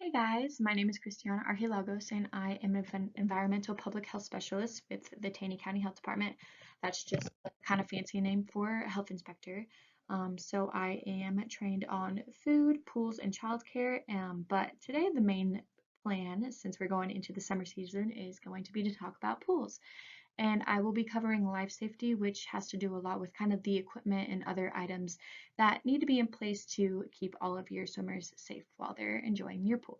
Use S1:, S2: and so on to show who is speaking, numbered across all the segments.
S1: Hey guys, my name is Christiana Archilagos and I am an environmental public health specialist with the Taney County Health Department. That's just a kind of fancy name for a health inspector. So I am trained on food, pools, and childcare. But today the main plan, since we're going into the summer season, is going to be to talk about pools. And I will be covering life safety, which has to do a lot with kind of the equipment and other items that need to be in place to keep all of your swimmers safe while they're enjoying your pool.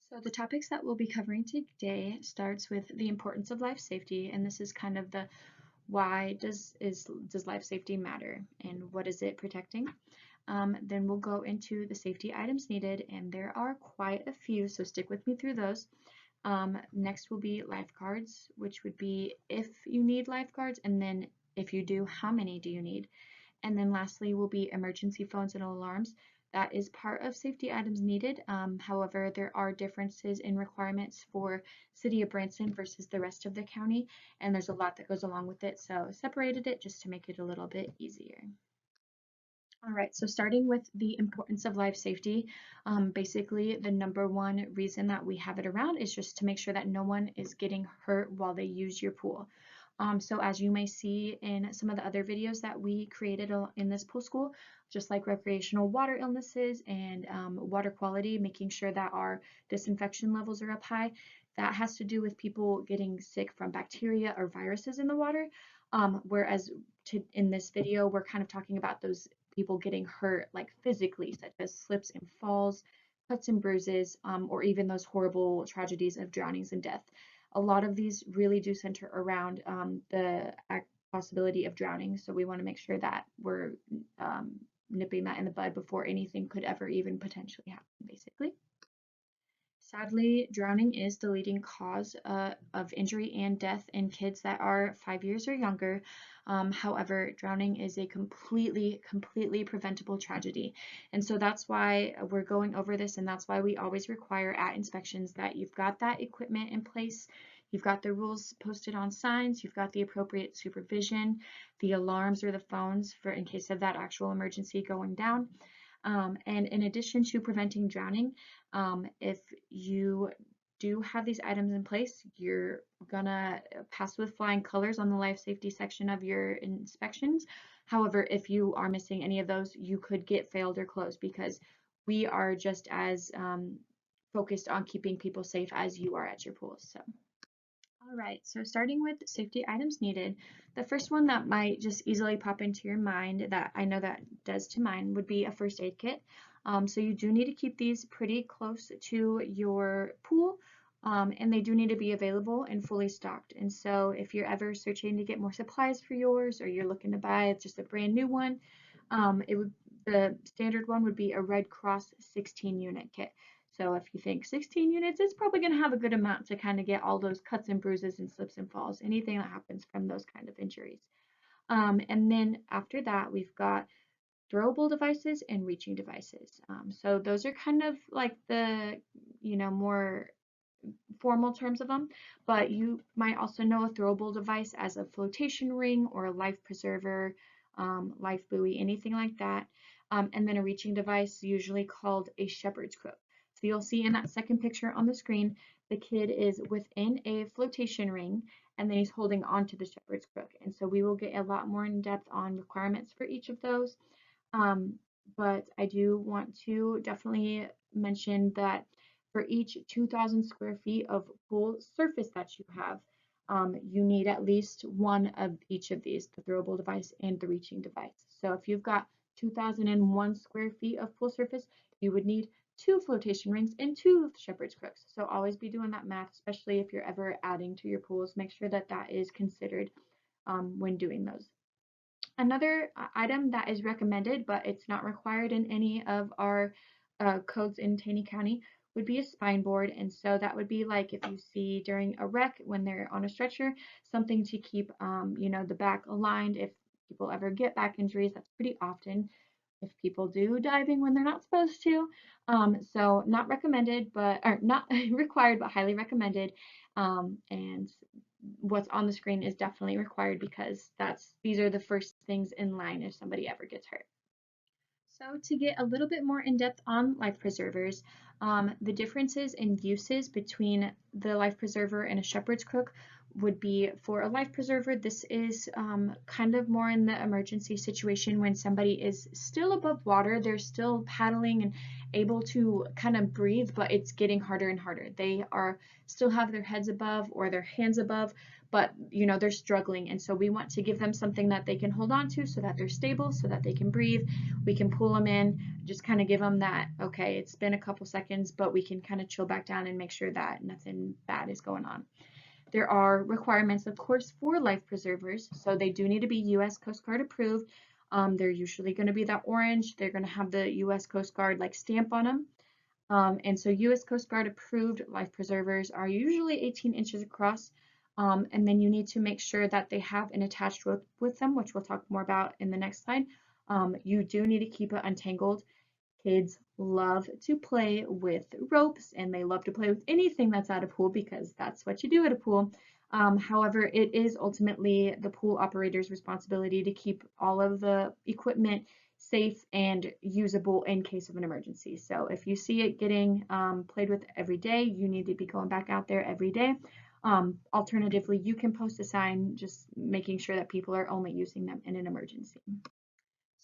S1: So the topics that we'll be covering today starts with the importance of life safety, and this is kind of the why does life safety matter and what is it protecting? Then we'll go into the safety items needed, and there are quite a few, so stick with me through those. Next will be lifeguards, which would be if you need lifeguards, and then if you do, how many do you need? And then lastly will be emergency phones and alarms. That is part of safety items needed. However, there are differences in requirements for City of Branson versus the rest of the county, and there's a lot that goes along with it, so separated it just to make it a little bit easier. All right, so starting with the importance of life safety, basically the number one reason that we have it around is just to make sure that no one is getting hurt while they use your pool. So as you may see in some of the other videos that we created in this pool school, just like recreational water illnesses and water quality, making sure that our disinfection levels are up high, that has to do with people getting sick from bacteria or viruses in the water. Whereas in this video, we're kind of talking about those people getting hurt like physically, such as slips and falls, cuts and bruises, or even those horrible tragedies of drownings and death. A lot of these really do center around the possibility of drowning, so we want to make sure that we're nipping that in the bud before anything could ever even potentially happen, basically. Sadly, drowning is the leading cause of injury and death in kids that are 5 years or younger. However, drowning is a completely preventable tragedy. And so that's why we're going over this, and that's why we always require at inspections that you've got that equipment in place, you've got the rules posted on signs, you've got the appropriate supervision, the alarms or the phones for in case of that actual emergency going down. And in addition to preventing drowning, if you do have these items in place, you're gonna pass with flying colors on the life safety section of your inspections. However, if you are missing any of those, you could get failed or closed because we are just as focused on keeping people safe as you are at your pools. So. All right, so starting with safety items needed, the first one that might just easily pop into your mind that I know that does to mine would be a first aid kit. So you do need to keep these pretty close to your pool, and they do need to be available and fully stocked. And so if you're ever searching to get more supplies for yours or you're looking to buy just a brand new one, the standard one would be a Red Cross 16 unit kit. So if you think 16 units, it's probably going to have a good amount to kind of get all those cuts and bruises and slips and falls, anything that happens from those kind of injuries. And then after that, we've got throwable devices and reaching devices. So those are kind of like the, more formal terms of them, but you might also know a throwable device as a flotation ring or a life preserver, life buoy, anything like that. And then a reaching device, usually called a shepherd's crook. So you'll see in that second picture on the screen, the kid is within a flotation ring and then he's holding onto the shepherd's crook. And so we will get a lot more in depth on requirements for each of those. But I do want to definitely mention that for each 2,000 square feet of pool surface that you have, you need at least one of each of these, the throwable device and the reaching device. So if you've got 2,001 square feet of pool surface, you would need 2 flotation rings and 2 shepherd's crooks. So always be doing that math, especially if you're ever adding to your pools. Make sure that that is considered when doing those. Another item that is recommended, but it's not required in any of our codes in Taney County, would be a spine board. And so that would be like if you see during a wreck when they're on a stretcher, something to keep, the back aligned. If people ever get back injuries, that's pretty often. If people do diving when they're not supposed to. So not recommended, or not required, but highly recommended. And what's on the screen is definitely required because these are the first things in line if somebody ever gets hurt. So to get a little bit more in depth on life preservers, the differences in uses between the life preserver and a shepherd's crook would be for a life preserver, this is kind of more in the emergency situation when somebody is still above water, they're still paddling and able to kind of breathe, but it's getting harder and harder. They are still have their heads above or their hands above, but you know they're struggling, and so we want to give them something that they can hold on to so that they're stable, so that they can breathe. We can pull them in, just kind of give them that, okay, it's been a couple seconds, but we can kind of chill back down and make sure that nothing bad is going on. There are requirements, of course, for life preservers, so they do need to be U.S. Coast Guard approved. They're usually going to be that orange. They're going to have the U.S. Coast Guard like stamp on them. And so U.S. Coast Guard approved life preservers are usually 18 inches across. And then you need to make sure that they have an attached rope with them, which we'll talk more about in the next slide. You do need to keep it untangled. Kids love to play with ropes and they love to play with anything that's at a pool because that's what you do at a pool. However, it is ultimately the pool operator's responsibility to keep all of the equipment safe and usable in case of an emergency. So if you see it getting played with every day, you need to be going back out there every day. Alternatively, you can post a sign just making sure that people are only using them in an emergency.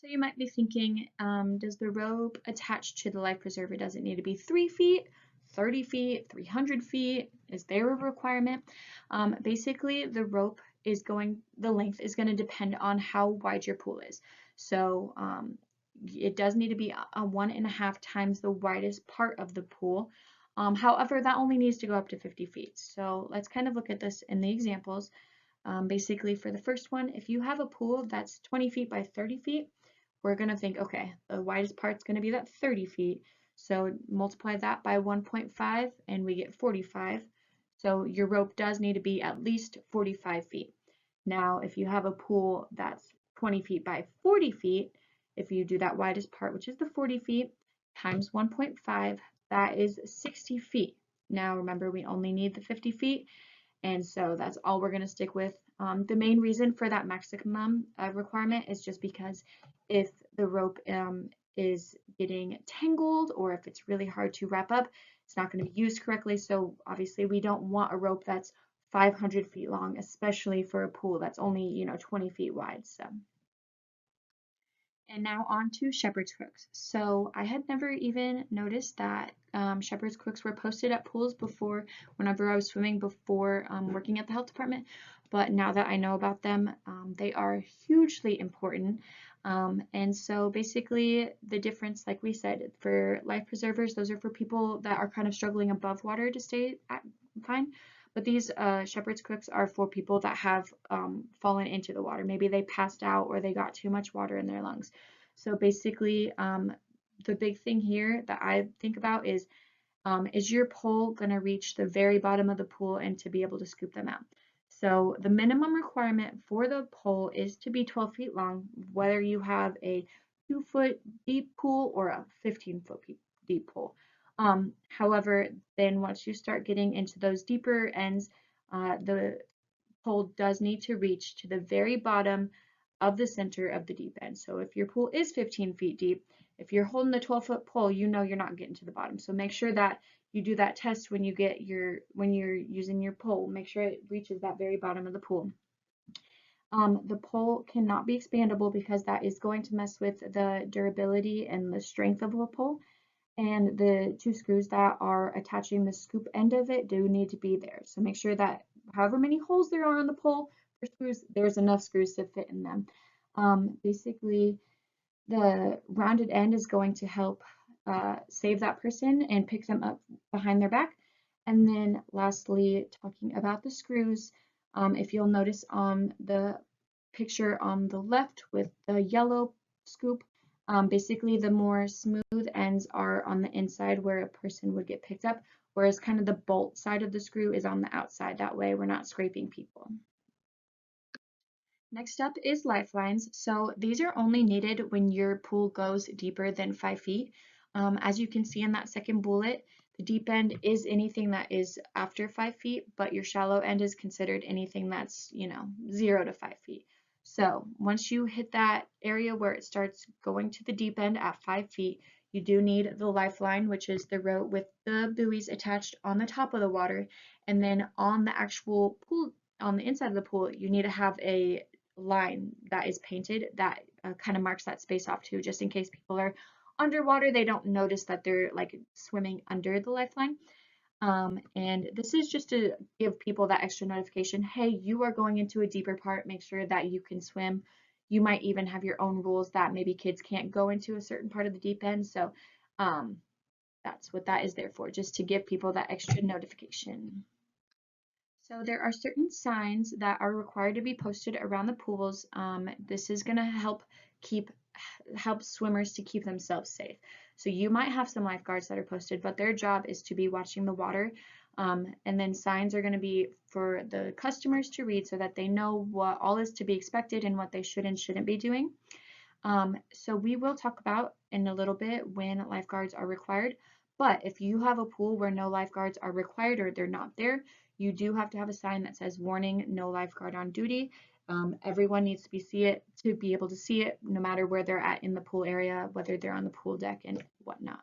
S1: So you might be thinking, does the rope attached to the life preserver, does it need to be 3 feet, 30 feet, 300 feet? Is there a requirement? Basically, the length is going to depend on how wide your pool is. So it does need to be a 1.5 times the widest part of the pool. However, that only needs to go up to 50 feet. So let's kind of look at this in the examples. Basically, for the first one, if you have a pool that's 20 feet by 30 feet, we're going to think, okay, the widest part's going to be that 30 feet. So multiply that by 1.5 and we get 45. So your rope does need to be at least 45 feet. Now, if you have a pool that's 20 feet by 40 feet, if you do that widest part, which is the 40 feet, times 1.5, that is 60 feet. Now, remember, we only need the 50 feet. And so that's all we're going to stick with. The main reason for that maximum requirement is just because if the rope is getting tangled or if it's really hard to wrap up, it's not going to be used correctly. So obviously we don't want a rope that's 500 feet long, especially for a pool that's only 20 feet wide. So. And now on to shepherd's crooks. So I had never even noticed that shepherd's crooks were posted at pools before, whenever I was swimming before working at the health department. But now that I know about them, they are hugely important. And so basically the difference, like we said, for life preservers, those are for people that are kind of struggling above water to stay fine. But these shepherd's crooks are for people that have fallen into the water. Maybe they passed out or they got too much water in their lungs. So basically, the big thing here that I think about is your pole going to reach the very bottom of the pool and to be able to scoop them out? So the minimum requirement for the pole is to be 12 feet long, whether you have a 2-foot deep pool or a 15-foot deep pool. However, then once you start getting into those deeper ends, the pole does need to reach to the very bottom of the center of the deep end. So if your pool is 15 feet deep, if you're holding the 12-foot pole, you know you're not getting to the bottom. So make sure that you do that test when you're using your pole. Make sure it reaches that very bottom of the pool. The pole cannot be expandable because that is going to mess with the durability and the strength of the pole. And the 2 screws that are attaching the scoop end of it do need to be there. So make sure that however many holes there are on the pole for screws, there's enough screws to fit in them. Basically, the rounded end is going to help save that person and pick them up behind their back. And then lastly, talking about the screws, if you'll notice on the picture on the left with the yellow scoop, basically the more smooth ends are on the inside where a person would get picked up, whereas kind of the bolt side of the screw is on the outside. That way we're not scraping people. Next up is lifelines. So these are only needed when your pool goes deeper than 5 feet. As you can see in that second bullet, the deep end is anything that is after 5 feet, but your shallow end is considered anything that's 0 to 5 feet. So once you hit that area where it starts going to the deep end at 5 feet, you do need the lifeline, which is the rope with the buoys attached on the top of the water. And then on the actual pool, on the inside of the pool, you need to have a line that is painted that kind of marks that space off too, just in case people are underwater, they don't notice that they're like swimming under the lifeline. And this is just to give people that extra notification. Hey, you are going into a deeper part. Make sure that you can swim. You might even have your own rules that maybe kids can't go into a certain part of the deep end. So um, that's what that is there for, just to give people that extra notification. So there are certain signs that are required to be posted around the pools. This is going to help swimmers to keep themselves safe. So you might have some lifeguards that are posted, but their job is to be watching the water. And then signs are going to be for the customers to read so that they know what all is to be expected and what they should and shouldn't be doing. So we will talk about in a little bit when lifeguards are required. But if you have a pool where no lifeguards are required or they're not there, you do have to have a sign that says warning, no lifeguard on duty. Everyone needs to be able to see it no matter where they're at in the pool area, whether they're on the pool deck and whatnot.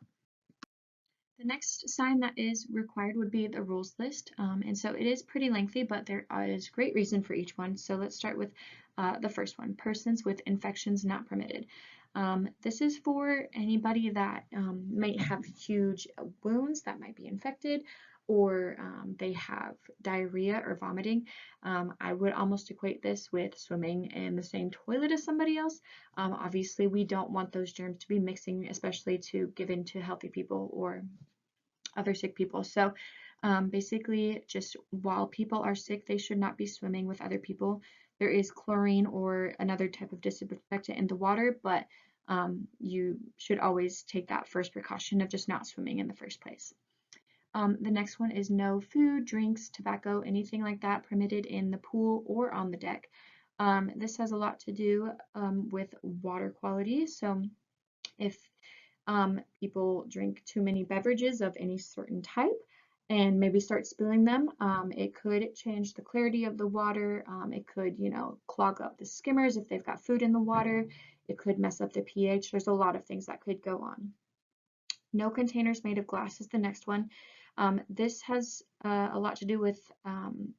S1: The next sign that is required would be the rules list. And so it is pretty lengthy, but there is great reason for each one. So let's start with the first one, persons with infections not permitted. This is for anybody that might have huge wounds that might be infected, or they have diarrhea or vomiting. I would almost equate this with swimming in the same toilet as somebody else. Obviously, we don't want those germs to be mixing, especially to give in to healthy people or other sick people. So basically, just while people are sick, they should not be swimming with other people. There is chlorine or another type of disinfectant in the water, but you should always take that first precaution of just not swimming in the first place. The next one is no food, drinks, tobacco, anything like that permitted in the pool or on the deck. This has a lot to do with water quality. So if people drink too many beverages of any certain type and maybe start spilling them, it could change the clarity of the water. It could, clog up the skimmers if they've got food in the water. It could mess up the pH. There's a lot of things that could go on. No containers made of glass is the next one. This has a lot to do with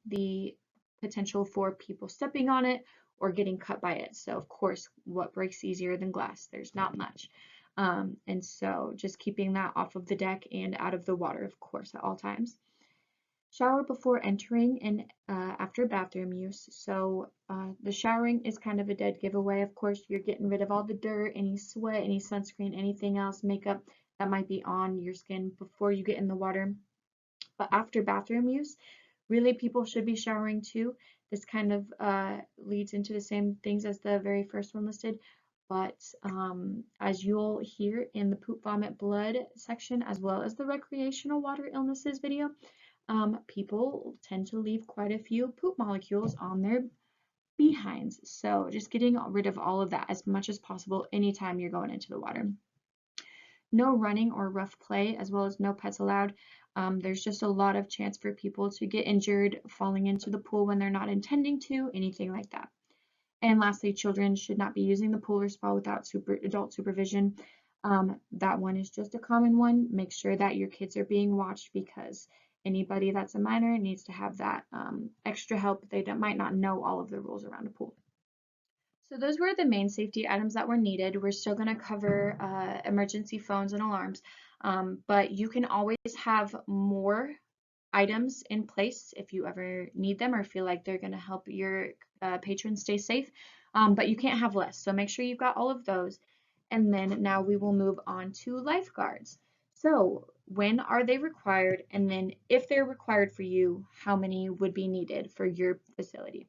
S1: the potential for people stepping on it or getting cut by it. So of course, what breaks easier than glass? There's not much. And so just keeping that off of the deck and out of the water, of course, at all times. Shower before entering and after bathroom use. So the showering is kind of a dead giveaway. Of course, you're getting rid of all the dirt, any sweat, any sunscreen, anything else, makeup that might be on your skin before you get in the water. But after bathroom use, really people should be showering too. This kind of leads into the same things as the very first one listed. But as you'll hear in the poop, vomit, blood section, as well as the recreational water illnesses video, people tend to leave quite a few poop molecules on their behinds. So just getting rid of all of that as much as possible anytime you're going into the water. No running or rough play, as well as no pets allowed. There's just a lot of chance for people to get injured falling into the pool when they're not intending to, anything like that. And lastly, children should not be using the pool or spa without adult supervision. That one is just a common one. Make sure that your kids are being watched because anybody that's a minor needs to have that extra help. They might not know all of the rules around a pool. So those were the main safety items that were needed. We're still going to cover emergency phones and alarms, but you can always have more items in place if you ever need them or feel like they're going to help your patrons stay safe, but you can't have less. So make sure you've got all of those. And then now we will move on to lifeguards. So when are they required? And then if they're required for you, how many would be needed for your facility?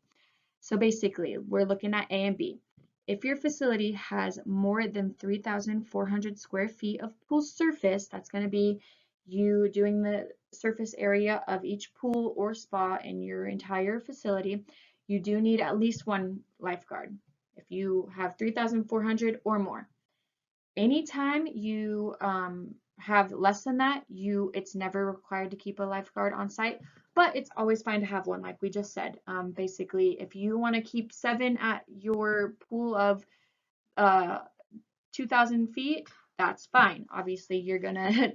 S1: So basically, we're looking at A and B. If your facility has more than 3,400 square feet of pool surface, that's going to be you doing the surface area of each pool or spa in your entire facility, you do need at least one lifeguard if you have 3,400 or more. Anytime you have less than that, it's never required to keep a lifeguard on site, but it's always fine to have one, like we just said. Basically, if you want to keep 7 at your pool of uh, 2,000 feet, that's fine. Obviously, you're gonna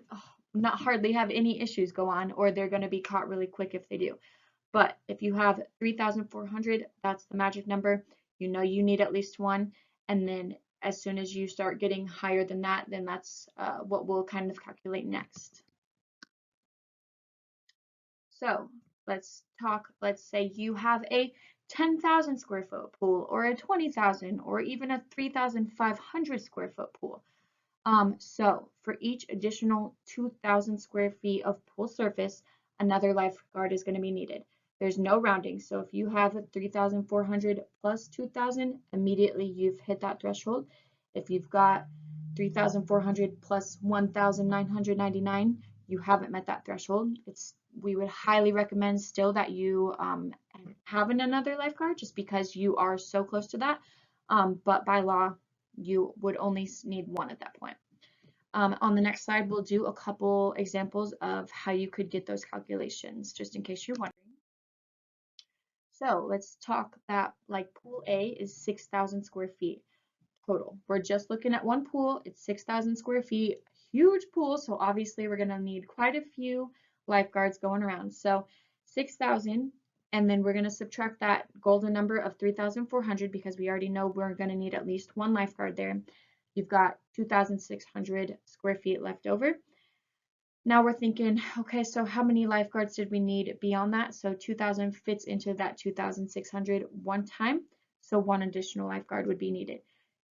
S1: not hardly have any issues go on, or they're gonna be caught really quick if they do. But if you have 3,400, that's the magic number. You know you need at least one, and then as soon as you start getting higher than that, then that's what we'll kind of calculate next. So let's say you have a 10,000 square foot pool, or a 20,000, or even a 3,500 square foot pool. So for each additional 2,000 square feet of pool surface, another lifeguard is going to be needed. There's no rounding. So if you have a 3,400 plus 2,000, immediately you've hit that threshold. If you've got 3,400 plus 1,999, you haven't met that threshold. We would highly recommend still that you have another lifeguard, just because you are so close to that. But by law, you would only need one at that point. On the next slide, we'll do a couple examples of how you could get those calculations, just in case you're wondering. So let's talk that, like, pool A is 6,000 square feet total. We're just looking at one pool. It's 6,000 square feet, huge pool. So obviously we're going to need quite a few lifeguards going around. So 6,000, and then we're going to subtract that golden number of 3,400, because we already know we're going to need at least one lifeguard there. You've got 2,600 square feet left over. Now we're thinking, okay, so how many lifeguards did we need beyond that? So 2,000 fits into that 2,600 one time. So one additional lifeguard would be needed.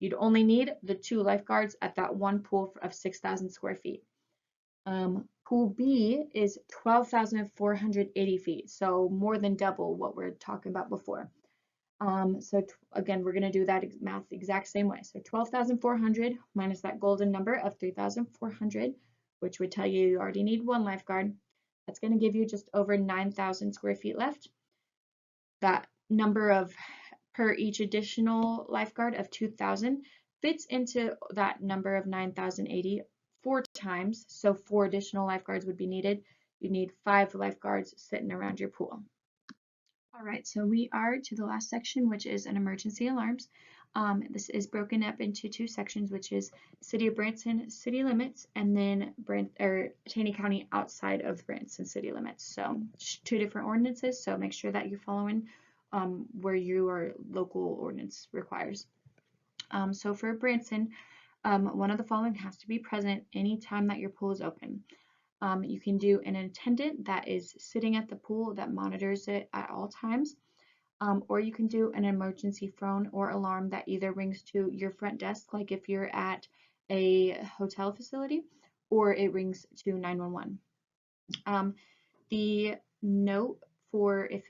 S1: You'd only need the 2 lifeguards at that one pool of 6,000 square feet. Pool B is 12,480 feet, so more than double what we're talking about before. So again, we're going to do that math the exact same way. So 12,400 minus that golden number of 3,400, which would tell you already need one lifeguard. That's going to give you just over 9,000 square feet left. That number of per each additional lifeguard of 2,000 fits into that number of 9,080 4 times. So 4 additional lifeguards would be needed. You need 5 lifeguards sitting around your pool. All right, so we are to the last section, which is an emergency alarms. This is broken up into 2 sections, which is City of Branson city limits, and then Taney County outside of Branson city limits. So 2 different ordinances, so make sure that you're following where your local ordinance requires. So for Branson, one of the following has to be present anytime that your pool is open. You can do an attendant that is sitting at the pool that monitors it at all times, or you can do an emergency phone or alarm that either rings to your front desk, like if you're at a hotel facility, or it rings to 911. The note for if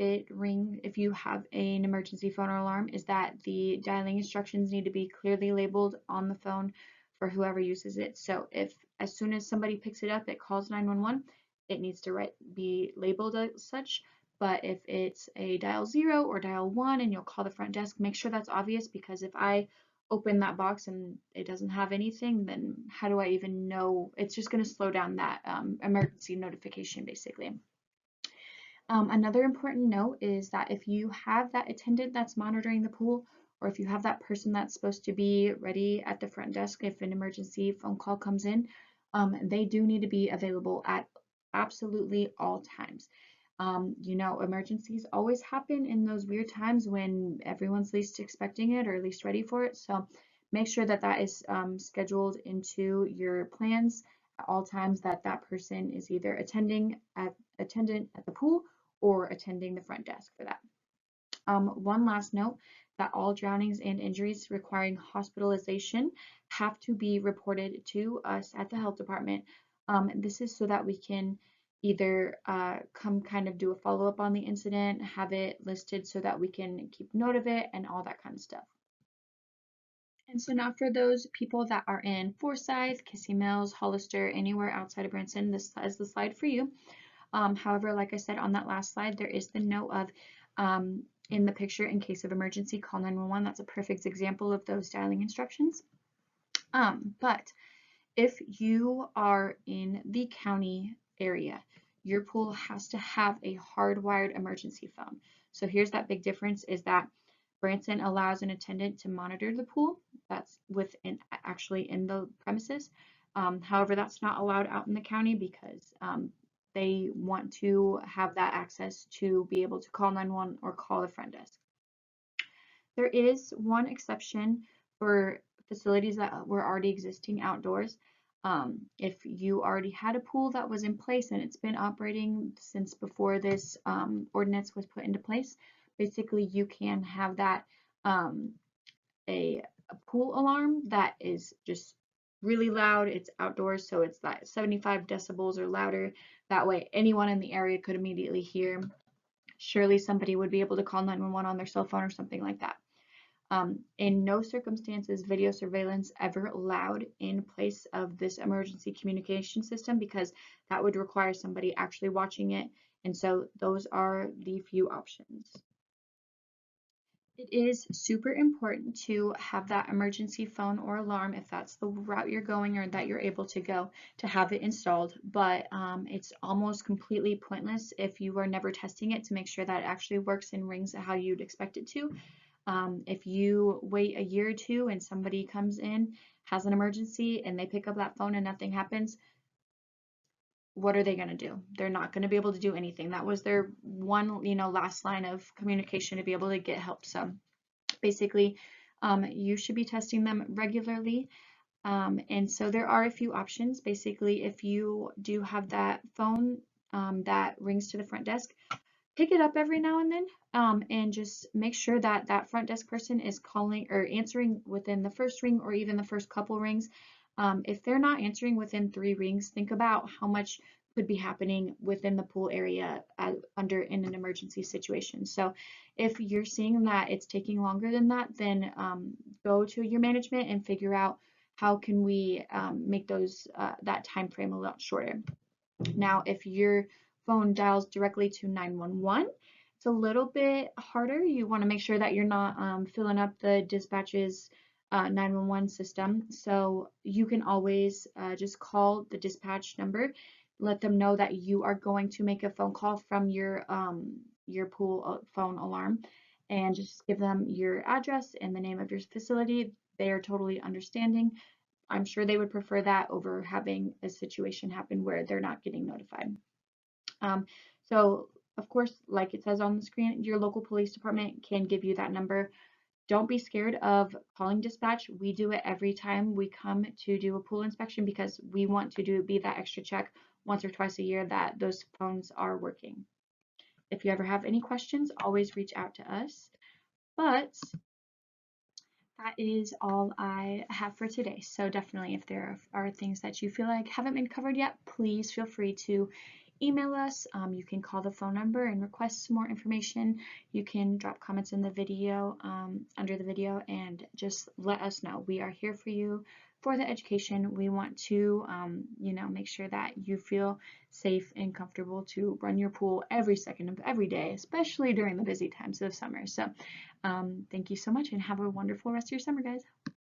S1: you have an emergency phone or alarm, is that the dialing instructions need to be clearly labeled on the phone for whoever uses it. So if as soon as somebody picks it up, it calls 911, it needs to be labeled as such. But if it's a dial 0 or dial 1 and you'll call the front desk, make sure that's obvious, because if I open that box and it doesn't have anything, then how do I even know? It's just going to slow down that emergency notification, basically. Another important note is that if you have that attendant that's monitoring the pool, or if you have that person that's supposed to be ready at the front desk if an emergency phone call comes in, they do need to be available at absolutely all times. Emergencies always happen in those weird times when everyone's least expecting it or least ready for it. So make sure that that is scheduled into your plans at all times, that that person is either attendant at the pool or attending the front desk for that. One last note, that all drownings and injuries requiring hospitalization have to be reported to us at the health department. This is so that we can either come kind of do a follow-up on the incident, have it listed so that we can keep note of it, and all that kind of stuff. And so now for those people that are in Forsyth, Kissy Mills, Hollister, anywhere outside of Branson, this is the slide for you. However, like I said on that last slide, there is the note of in the picture, in case of emergency, call 911. That's a perfect example of those dialing instructions. But If you are in the county area, your pool has to have a hardwired emergency phone. So here's that big difference is that Branson allows an attendant to monitor the pool. That's within actually in the premises. However, that's not allowed out in the county because they want to have that access to be able to call 911 or call the front desk. There is one exception for facilities that were already existing outdoors. If you already had a pool that was in place and it's been operating since before this ordinance was put into place, basically you can have that um, a pool alarm that is just really loud. It's outdoors, so it's like 75 decibels or louder. That way anyone in the area could immediately hear. Surely somebody would be able to call 911 on their cell phone or something like that. In no circumstances video surveillance ever allowed in place of this emergency communication system because that would require somebody actually watching it. And so those are the few options. It is super important to have that emergency phone or alarm if that's the route you're going or that you're able to go to have it installed, but it's almost completely pointless if you are never testing it to make sure that it actually works and rings how you'd expect it to. If you wait a year or two and somebody comes in, has an emergency, and they pick up that phone and nothing happens, what are they going to do? They're not going to be able to do anything. That was their one, last line of communication to be able to get help. So basically, you should be testing them regularly. And so there are a few options. Basically, if you do have that phone that rings to the front desk, pick it up every now and then and just make sure that that front desk person is calling or answering within the first ring or even the first couple rings. If they're not answering within 3 rings, think about how much could be happening within the pool area in an emergency situation. So if you're seeing that it's taking longer than that, then go to your management and figure out how can we make that time frame a lot shorter. Now, if your phone dials directly to 911, it's a little bit harder. You want to make sure that you're not filling up the dispatch's 911 system. So you can always just call the dispatch number, let them know that you are going to make a phone call from your pool phone alarm, and just give them your address and the name of your facility. They are totally understanding. I'm sure they would prefer that over having a situation happen where they're not getting notified. So of course, like it says on the screen, your local police department can give you that number. Don't be scared of calling dispatch. We do it every time we come to do a pool inspection because we want to be that extra check once or twice a year that those phones are working. If you ever have any questions, always reach out to us. But that is all I have for today. So definitely if there are things that you feel like haven't been covered yet, please feel free to email us. You can call the phone number and request some more information. You can drop comments in the video, under the video, and just let us know. We are here for you for the education. We want to, make sure that you feel safe and comfortable to run your pool every second of every day, especially during the busy times of summer. So thank you so much and have a wonderful rest of your summer, guys.